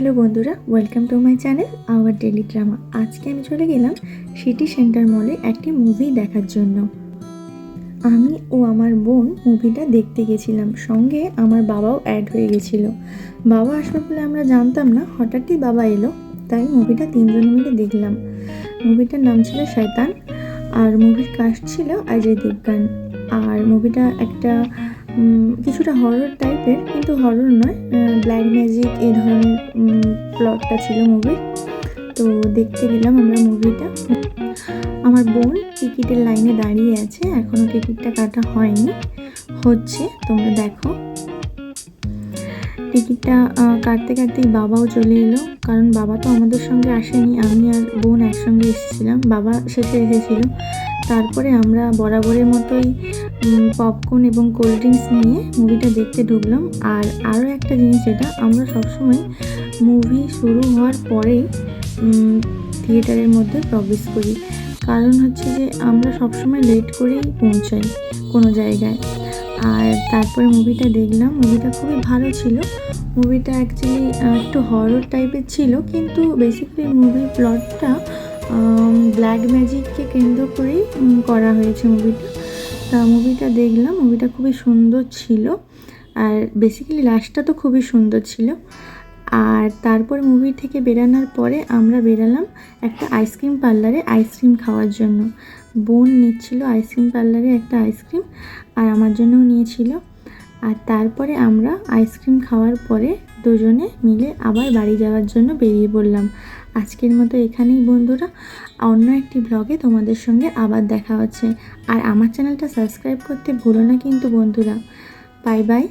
Hello বন্ধুরা, welcome to my channel hour daily drama. আজকে আমি চলে গেলাম সিটি সেন্টার মলে একটি মুভি দেখার জন্য। আমি ও আমার বোন মুভিটা দেখতে গেছিলাম, সঙ্গে আমার বাবাও অ্যাড হয়ে গেছিল। বাবা আসবে বলে আমরা জানতাম না, হঠাৎই বাবা এলো, তাই মুভিটা তিনজন মিলে দেখলাম। মুভিটার নাম ছিল শয়তান, আর মুভির কাস্ট ছিল অজয় দেবগান। আর মুভিটা একটা কিছুটা হরর টাইপের, কিন্তু হরর নয়, ব্ল্যাক ম্যাজিক এই ধরনের প্লটটা ছিল মুভির। তো দেখতে গেলাম আমরা মুভিটা। আমার বোন টিকিটের লাইনে দাঁড়িয়ে আছে, এখনও টিকিটটা কাটা হয়নি, হচ্ছে, তোমরা দেখো। টিকিটটা কাটতে কাটতেই বাবাও চলে এলো, কারণ বাবা তো আমাদের সঙ্গে আসেনি, আমি আর বোন একসঙ্গে এসেছিলাম, বাবা শেষে এসেছিল। তারপরে আমরা বরাবরের মতোই পপকর্ন এবং কোল্ড ড্রিঙ্কস নিয়ে মুভিটা দেখতে ঢুকলাম। আর আরও একটা জিনিস, যেটা আমরা সবসময় মুভি শুরু হওয়ার পরেই থিয়েটারের মধ্যে প্রবেশ করি, কারণ হচ্ছে যে আমরা সবসময় লেট করেই পৌঁছাই কোনো জায়গায়। আর তারপরে মুভিটা দেখলাম, মুভিটা খুবই ভালো ছিল। মুভিটা অ্যাকচুয়ালি একটু হরর টাইপের ছিল, কিন্তু বেসিক্যালি মুভির প্লটটা ব্ল্যাক ম্যাজিককে কেন্দ্র করেই করা হয়েছে মুভিটা। তা মুভিটা দেখলাম, মুভিটা খুবই সুন্দর ছিল, আর বেসিক্যালি লাস্টটা তো খুবই সুন্দর ছিল। আর তারপর মুভি থেকে বেরানোর পরে আমরা বেরালাম একটা আইসক্রিম পার্লারে আইসক্রিম খাওয়ার জন্য। বোন নিচ্ছিল আইসক্রিম পার্লারে একটা আইসক্রিম, আর আমার জন্যও নিয়েছিল। আর তারপরে আমরা আইসক্রিম খাওয়ার পরে দুজনে মিলে আবার বাড়ি যাওয়ার জন্য বেরিয়ে পড়লাম। আজকের মতো এখানেই বন্ধুরা, অন্য একটি ব্লগে তোমাদের সঙ্গে আবার দেখা হচ্ছে। আর আমার চ্যানেলটা সাবস্ক্রাইব করতে ভুলো না কিন্তু বন্ধুরা। Bye bye.